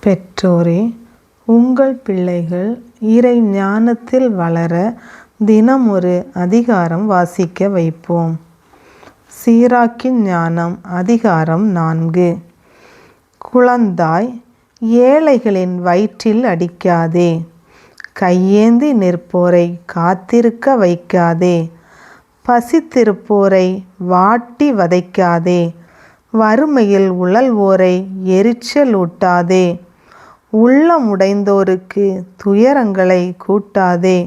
பெற்றோரே, உங்கள் பிள்ளைகள் இறை ஞானத்தில் வளர தினம் ஒரு அதிகாரம் வாசிக்க வைப்போம். சீராக்கின் ஞானம் அதிகாரம் 4. குழந்தாய், ஏழைகளின் வயிற்றில் அடிக்காதே, கையேந்தி நிற்போரை காத்திருக்க வைக்காதே, பசித்திருப்போரை வாட்டி வதைக்காதே, வறுமையில் உழல்வோரை எரிச்சலூட்டாதே, உள்ளமுடைந்தோருக்கு துயரங்களை கூட்டாதே,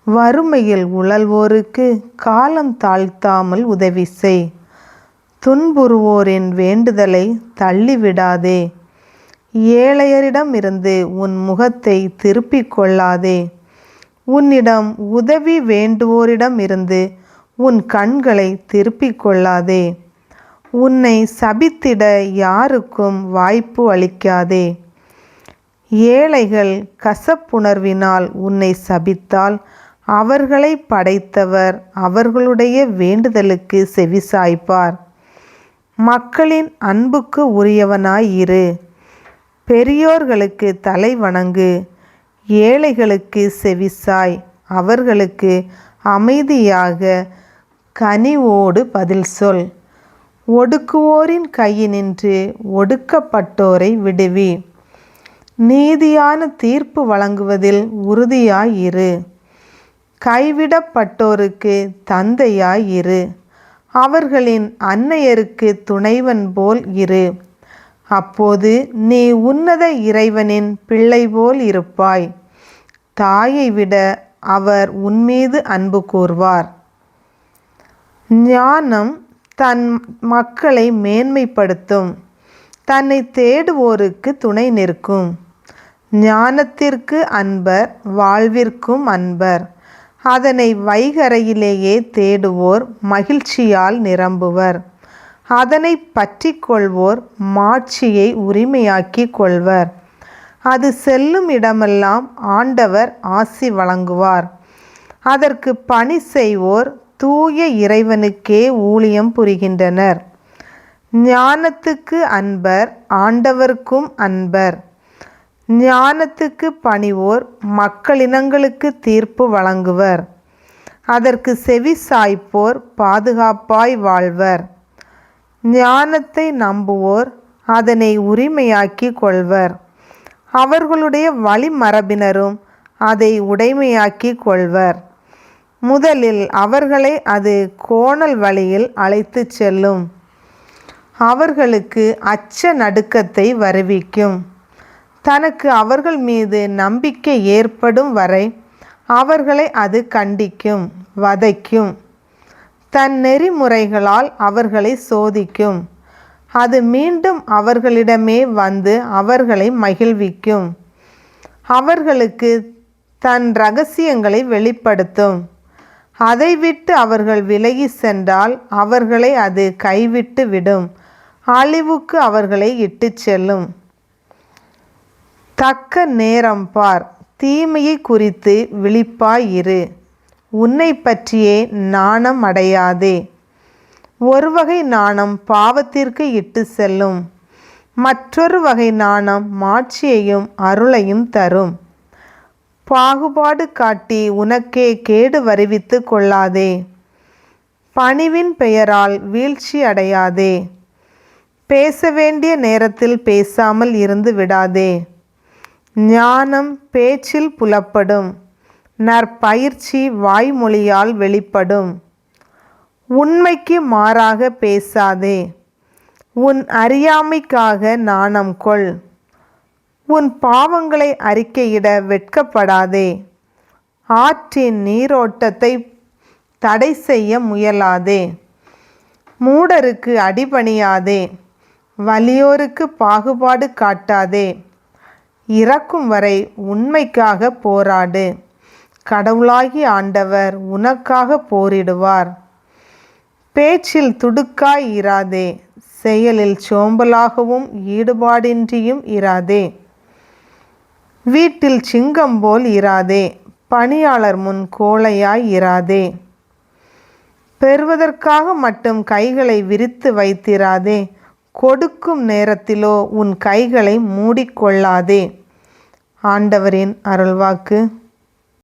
வறுமையில் உழல்வோருக்கு காலம் தாழ்த்தாமல் உதவி செய், துன்புறுவோரின் வேண்டுதலை தள்ளிவிடாதே, ஏழையரிடமிருந்து உன் முகத்தை திருப்பிக் கொள்ளாதே, உன்னிடம் உதவி வேண்டுவோரிடமிருந்து உன் கண்களை திருப்பிக் கொள்ளாதே, உன்னை சபித்திட யாருக்கும் வாய்ப்பு அளிக்காதே. ஏழைகள் கசப்புணர்வினால் உன்னை சபித்தால் அவர்களை படைத்தவர் அவர்களுடைய வேண்டுதலுக்கு செவிசாய்ப்பார். மக்களின் அன்புக்கு உரியவனாய் இரு, பெரியோர்களுக்கு தலை வணங்கு, ஏழைகளுக்கு செவிசாய், அவர்களுக்கு அமைதியாக கனிவோடு பதில் சொல். ஒடுக்குவோரின் கையினின்று ஒடுக்கப்பட்டோரை விடுவி, நீதியான தீர்ப்பு வழங்குவதில் உறுதியாயிரு, கைவிடப்பட்டோருக்கு தந்தையாயிரு, அவர்களின் அன்னையருக்கு துணைவன் போல் இரு. அப்போது நீ உன்னத இறைவனின் பிள்ளை போல் இருப்பாய். தாயை விட அவர் உன்மீது அன்பு கூர்வார். ஞானம் தன் மக்களை மேன்மைப்படுத்தும், தன்னை தேடுவோருக்கு துணை நிற்கும். ஞானத்திற்கு அன்பர் வாழ்விற்கும் அன்பர், அதனை வைகரையிலேயே தேடுவோர் மகிழ்ச்சியால் நிரம்புவர். அதனை பற்றி கொள்வோர் மாட்சியை உரிமையாக்கி கொள்வர். அது செல்லும் இடமெல்லாம் ஆண்டவர் ஆசி வழங்குவார். அதற்கு பணி செய்வோர் தூய இறைவனுக்கே ஊழியம் புரிகின்றனர். ஞானத்துக்கு அன்பர் ஆண்டவர்க்கும் அன்பர். ஞானத்துக்கு பணிவோர் மக்களினங்களுக்கு தீர்ப்பு வழங்குவர். அதற்கு செவி சாய்ப்போர் பாதுகாப்பாய் வாழ்வர். ஞானத்தை நம்புவோர் அதனை உரிமையாக்கி கொள்வர். அவர்களுடைய வழிமரபினரும் அதை உடைமையாக்கி கொள்வர். முதலில் அவர்களை அது கோணல் வழியில் அழைத்து செல்லும். அவர்களுக்கு அச்ச நடுக்கத்தை வருவிக்கும். தனக்கு அவர்கள் மீது நம்பிக்கை ஏற்படும் வரை அவர்களை அது கண்டிக்கும், வதைக்கும். தன் நெறிமுறைகளால் அவர்களை சோதிக்கும். அது மீண்டும் அவர்களிடமே வந்து அவர்களை மகிழ்விக்கும். அவர்களுக்கு தன் இரகசியங்களை வெளிப்படுத்தும். அதை விட்டு அவர்கள் விலகி சென்றால் அவர்களை அது கைவிட்டு விடும், அழிவுக்கு அவர்களை இட்டு செல்லும். தக்க நேரம் பார், தீமையை குறித்து விழிப்பாயிரு, உன்னை பற்றியே நாணம் அடையாதே. ஒரு வகை நாணம் பாவத்திற்கு இட்டு செல்லும், மற்றொரு வகை நாணம் மாட்சியையும் அருளையும் தரும். பாகுபாடு காட்டி உனக்கே கேடு வருவித்து கொள்ளாதே. பணிவின் பெயரால் வீழ்ச்சி அடையாதே. பேச வேண்டிய நேரத்தில் பேசாமல் இருந்து விடாதே. ஞானம் பேச்சில் புலப்படும், நற்பயிற்சி வாய்மொழியால் வெளிப்படும். உண்மைக்கு மாறாக பேசாதே. உன் அறியாமைக்காக நாணம் கொள். உன் பாவங்களை அறிக்கையிட வெட்கப்படாதே. ஆற்றின் நீரோட்டத்தை தடை செய்ய முயலாதே. மூடருக்கு அடிபணியாதே. வலியோருக்கு பாகுபாடு காட்டாதே. இறக்கும் வரை உண்மைக்காக போராடு. கடவுளாகி ஆண்டவர் உனக்காக போரிடுவார். பேச்சில் துடுக்காய் இராதே. செயலில் சோம்பலாகவும் ஈடுபாடின்றியும் இராதே. வீட்டில் சிங்கம் போல் இராதே. பணியாளர் முன் கோழையாய் இராதே. பெறுவதற்காக மட்டும் கைகளை விரித்து வைத்திராதே. கொடுக்கும் நேரத்திலோ உன் கைகளை மூடிக்கொள்ளாதே. ஆண்டவரின் அருள்வாக்கு.